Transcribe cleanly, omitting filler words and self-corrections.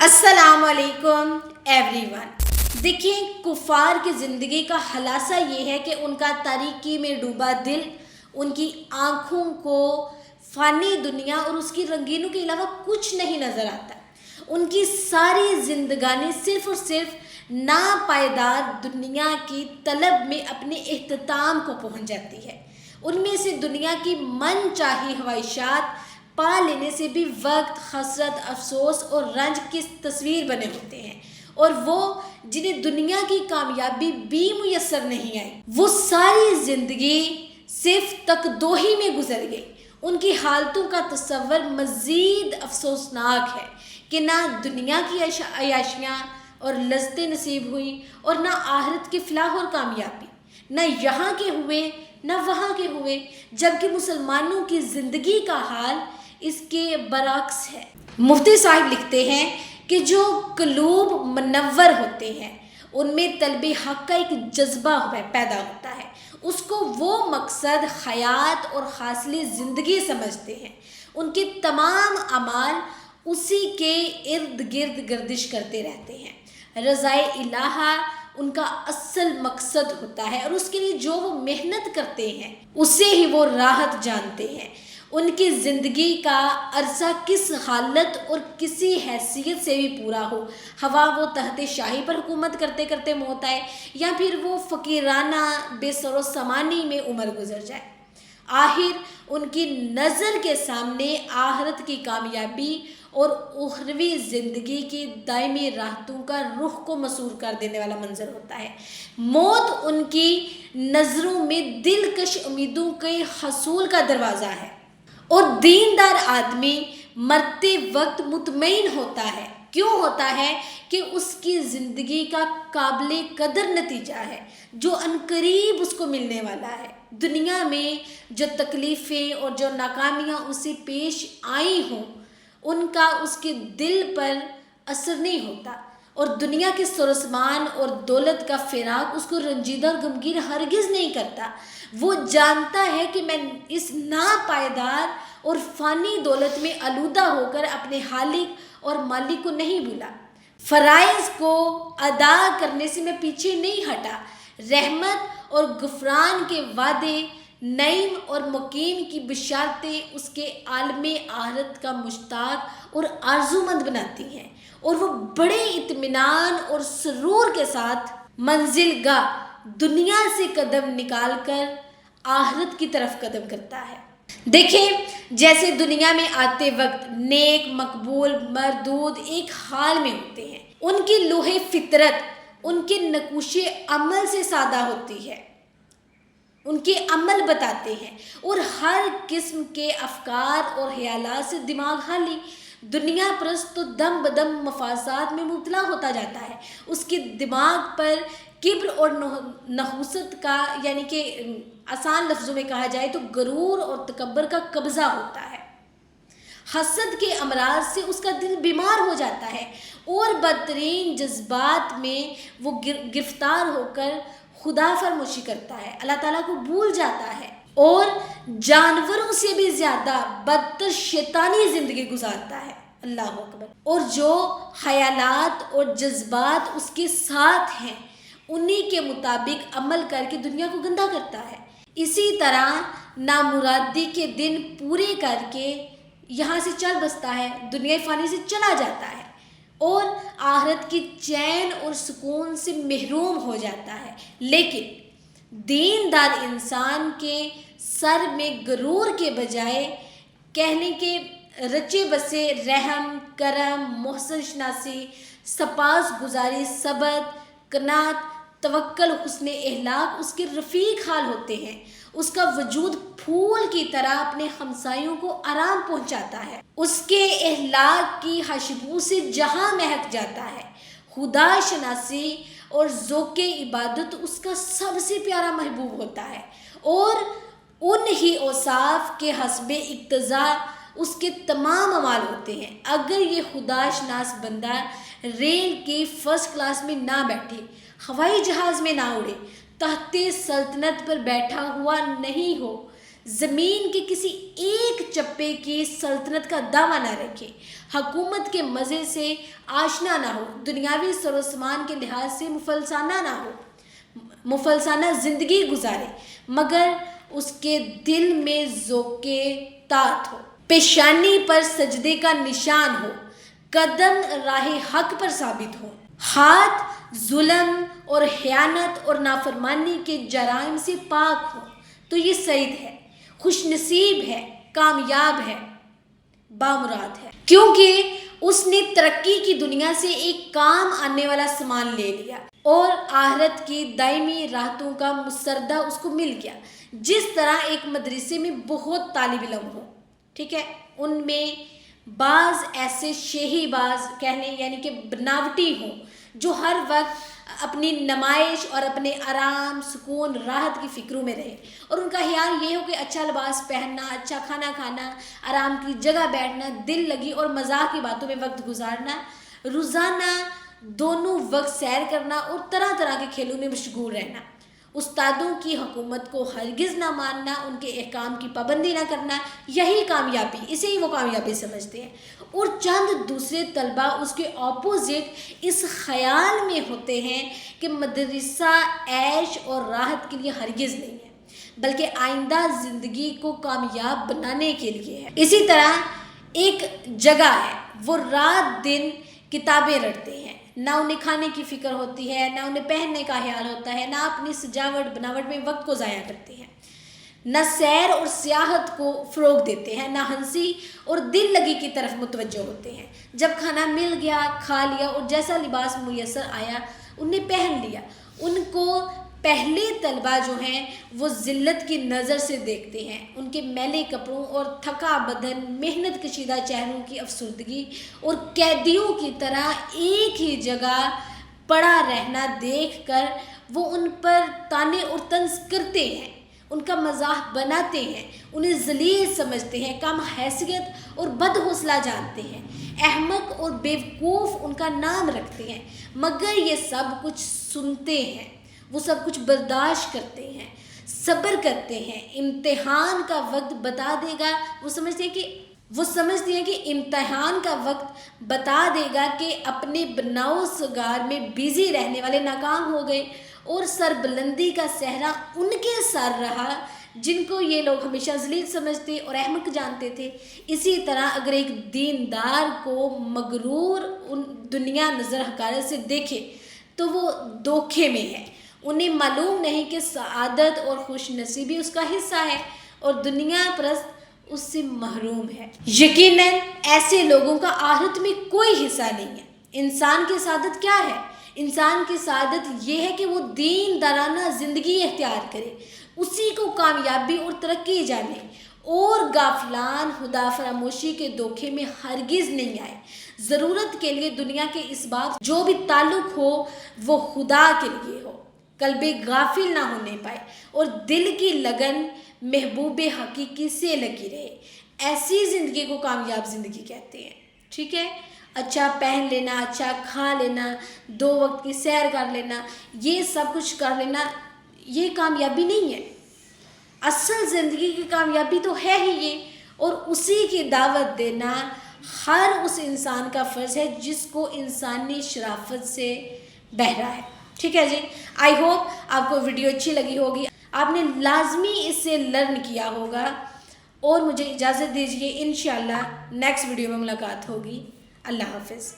السلام علیکم every one. دیکھیں، کفار کی زندگی کا خلاصہ یہ ہے کہ ان کا تاریکی میں ڈوبا دل، ان کی آنکھوں کو فانی دنیا اور اس کی رنگینوں کے علاوہ کچھ نہیں نظر آتا۔ ان کی ساری زندگانی صرف اور صرف ناپائیدار دنیا کی طلب میں اپنے اختتام کو پہنچ جاتی ہے۔ ان میں سے دنیا کی من چاہی خواہشات پا لینے سے بھی وقت، حسرت، افسوس اور رنج کی تصویر بنے ہوتے ہیں، اور وہ جنہیں دنیا کی کامیابی بھی میسر نہیں آئی، وہ ساری زندگی صرف تقدوہی میں گزر گئی۔ ان کی حالتوں کا تصور مزید افسوسناک ہے کہ نہ دنیا کی عیاشیاں اور لذتیں نصیب ہوئیں اور نہ آخرت کی فلاح اور کامیابی، نہ یہاں کے ہوئے نہ وہاں کے ہوئے، جبکہ مسلمانوں کی زندگی کا حال اس کے برعکس ہے۔ مفتی صاحب لکھتے ہیں کہ جو قلوب منور ہوتے ہیں ان میں طلب حق کا ایک جذبہ پیدا ہوتا ہے، اس کو وہ مقصد حیات اور حاصل زندگی سمجھتے ہیں۔ ان کے تمام اعمال اسی کے ارد گرد گردش کرتے رہتے ہیں۔ رضائے الہٰ ان کا اصل مقصد ہوتا ہے، اور اس کے لیے جو وہ محنت کرتے ہیں اسے ہی وہ راحت جانتے ہیں۔ ان کی زندگی کا عرصہ کس حالت اور کسی حیثیت سے بھی پورا ہو، ہوا وہ تحت شاہی پر حکومت کرتے کرتے موت آئے یا پھر وہ فقیرانہ بے سر و سامانی میں عمر گزر جائے، آخر ان کی نظر کے سامنے آخرت کی کامیابی اور اخروی زندگی کی دائمی راحتوں کا رخ کو مسحور کر دینے والا منظر ہوتا ہے۔ موت ان کی نظروں میں دلکش امیدوں کے حصول کا دروازہ ہے، اور دیندار آدمی مرتے وقت مطمئن ہوتا ہے۔ کیوں ہوتا ہے؟ کہ اس کی زندگی کا قابل قدر نتیجہ ہے جو عنقریب اس کو ملنے والا ہے۔ دنیا میں جو تکلیفیں اور جو ناکامیاں اسے پیش آئی ہوں ان کا اس کے دل پر اثر نہیں ہوتا، اور دنیا کے سرسمان اور دولت کا فراق اس کو رنجیدہ اور غمگین ہرگز نہیں کرتا۔ وہ جانتا ہے کہ میں اس ناپائیدار اور فانی دولت میں آلودہ ہو کر اپنے خالق اور مالک کو نہیں بھولا، فرائض کو ادا کرنے سے میں پیچھے نہیں ہٹا، رحمت اور غفران کے وعدے، نعیم اور مقیم کی بشارتیں اس کے عالم آخرت کا مشتاق اور آرزومند بناتی ہیں، اور وہ بڑے اطمینان اور سرور کے ساتھ منزل گاہ دنیا سے قدم نکال کر آخرت کی طرف قدم کرتا ہے۔ دیکھیں، جیسے دنیا میں آتے وقت نیک، مقبول، مردود ایک حال میں ہوتے ہیں، ان کی لوح فطرت ان کے نقوش عمل سے سادہ ہوتی ہے، ان کے عمل بتاتے ہیں، اور ہر قسم کے افکار اور خیالات سے دماغ خالی۔ دنیا پرست تو دم بدم مفازات میں مبتلا ہوتا جاتا ہے، اس کے دماغ پر کبر اور نحوست کا، یعنی کہ آسان لفظوں میں کہا جائے تو غرور اور تکبر کا قبضہ ہوتا ہے۔ حسد کے امراض سے اس کا دل بیمار ہو جاتا ہے، اور بدترین جذبات میں وہ گرفتار ہو کر خدا فراموشی کرتا ہے، اللہ تعالیٰ کو بھول جاتا ہے، اور جانوروں سے بھی زیادہ بدتر شیطانی زندگی گزارتا ہے۔ اللہ اکبر۔ اور جو خیالات اور جذبات اس کے ساتھ ہیں انہی کے مطابق عمل کر کے دنیا کو گندا کرتا ہے۔ اسی طرح نامرادی کے دن پورے کر کے یہاں سے چل بستا ہے، دنیا فانی سے چلا جاتا ہے، اور آخرت کی چین اور سکون سے محروم ہو جاتا ہے۔ لیکن دیندار انسان کے سر میں غرور کے بجائے کہنے کے رچے بسے رحم، کرم، محسن شناسی، سپاس گزاری، صبر، قناعت، توکل، حسن اخلاق اس کے رفیق حال ہوتے ہیں۔ اس کا وجود پھول کی طرح اپنے ہمسایوں کو آرام پہنچاتا ہے، اس کے اخلاق کی خوشبو سے جہاں مہک جاتا ہے۔ خدا شناسی اور ذوق عبادت اس کا سب سے پیارا محبوب ہوتا ہے، اور ان ہی اوصاف کے حسب اقتضا اس کے تمام اعمال ہوتے ہیں۔ اگر یہ خدا شناس بندہ ریل کی فرسٹ کلاس میں نہ بیٹھے، ہوائی جہاز میں نہ اڑے، تخت سلطنت پر بیٹھا ہوا نہیں ہو، زمین کے کسی ایک چپے کی سلطنت کا دعویٰ نہ رکھے، حکومت کے مزے سے آشنا نہ ہو، دنیاوی سر و سامان کے لحاظ سے مفلسانہ نہ ہو، مفلسانہ زندگی گزارے، مگر اس کے دل میں ذوق طاعت ہو، پیشانی پر سجدے کا نشان ہو، قدم راہ حق پر ثابت ہو، ہاتھ ظلم اور خیانت اور نافرمانی کے جرائم سے پاک ہو، تو یہ سعید ہے، خوش نصیب ہے، کامیاب ہے، بامراد ہے، کیونکہ اس نے ترقی کی دنیا سے ایک کام آنے والا سامان لے لیا اور آخرت کی دائمی راحتوں کا مسردہ اس کو مل گیا۔ جس طرح ایک مدرسے میں بہت طالب علم ہو، ٹھیک ہے، ان میں بعض ایسے شہی باز کہنے یعنی کہ بناوٹی ہوں جو ہر وقت اپنی نمائش اور اپنے آرام سکون راحت کی فکروں میں رہے، اور ان کا خیال یہ ہو کہ اچھا لباس پہننا، اچھا کھانا کھانا، آرام کی جگہ بیٹھنا، دل لگی اور مزاح کی باتوں میں وقت گزارنا، روزانہ دونوں وقت سیر کرنا اور طرح طرح کے کھیلوں میں مشغول رہنا، استادوں کی حکومت کو ہرگز نہ ماننا، ان کے احکام کی پابندی نہ کرنا، یہی کامیابی، اسے ہی وہ کامیابی سمجھتے ہیں۔ اور چند دوسرے طلباء اس کے اپوزٹ اس خیال میں ہوتے ہیں کہ مدرسہ عیش اور راحت کے لیے ہرگز نہیں ہے، بلکہ آئندہ زندگی کو کامیاب بنانے کے لیے ہے۔ اسی طرح ایک جگہ ہے، وہ رات دن کتابیں رٹتے ہیں، نہ انہیں کھانے کی فکر ہوتی ہے، نہ انہیں پہننے کا خیال ہوتا ہے، نہ اپنی سجاوٹ بناوٹ میں وقت کو ضائع کرتے ہیں، نہ سیر اور سیاحت کو فروغ دیتے ہیں، نہ ہنسی اور دل لگی کی طرف متوجہ ہوتے ہیں۔ جب کھانا مل گیا کھا لیا اور جیسا لباس میسر آیا انہیں پہن لیا۔ ان کو پہلے طلباء جو ہیں وہ ذلت کی نظر سے دیکھتے ہیں، ان کے میلے کپڑوں اور تھکا بدن، محنت کشیدہ چہروں کی افسردگی اور قیدیوں کی طرح ایک ہی جگہ پڑا رہنا دیکھ کر وہ ان پر طعنے اور طنز کرتے ہیں، ان کا مزاح بناتے ہیں، انہیں ذلیل سمجھتے ہیں، کم حیثیت اور بد حوصلہ جانتے ہیں، احمق اور بیوقوف ان کا نام رکھتے ہیں، مگر یہ سب کچھ سنتے ہیں، وہ سب کچھ برداشت کرتے ہیں، صبر کرتے ہیں۔ امتحان کا وقت بتا دے گا، وہ سمجھتے ہیں کہ امتحان کا وقت بتا دے گا کہ اپنے بناؤ سگار میں بیزی رہنے والے ناکام ہو گئے، اور سربلندی کا صحرا ان کے سر رہا جن کو یہ لوگ ہمیشہ ذلیل سمجھتے اور احمق جانتے تھے۔ اسی طرح اگر ایک دیندار کو مغرور دنیا نظر حقارت سے دیکھے تو وہ دھوکے میں ہے، انہیں معلوم نہیں کہ سعادت اور خوش نصیبی اس کا حصہ ہے اور دنیا پرست اس سے محروم ہے۔ یقیناً ایسے لوگوں کا آخرت میں کوئی حصہ نہیں ہے۔ انسان کی سعادت کیا ہے؟ انسان کی سعادت یہ ہے کہ وہ دین دارانہ زندگی اختیار کرے، اسی کو کامیابی اور ترقی جانے، اور غافلان خدا فراموشی کے دھوکے میں ہرگز نہیں آئے۔ ضرورت کے لیے دنیا کے اس بات جو بھی تعلق ہو وہ خدا کے لیے ہو، قلب غافل نہ ہونے پائے اور دل کی لگن محبوب حقیقی سے لگی رہے۔ ایسی زندگی کو کامیاب زندگی کہتے ہیں، ٹھیک ہے؟ اچھا پہن لینا، اچھا کھا لینا، 2 وقت کی سیر کر لینا، یہ سب کچھ کر لینا، یہ کامیابی نہیں ہے۔ اصل زندگی کی کامیابی تو ہے ہی یہ، اور اسی کی دعوت دینا ہر اس انسان کا فرض ہے جس کو انسانی شرافت سے بہرا ہے، ٹھیک ہے جی؟ آئی ہوپ آپ کو ویڈیو اچھی لگی ہوگی، آپ نے لازمی اس سے لرن کیا ہوگا، اور مجھے اجازت دیجیے، انشاءاللہ نیکسٹ ویڈیو میں ملاقات ہوگی۔ اللہ حافظ۔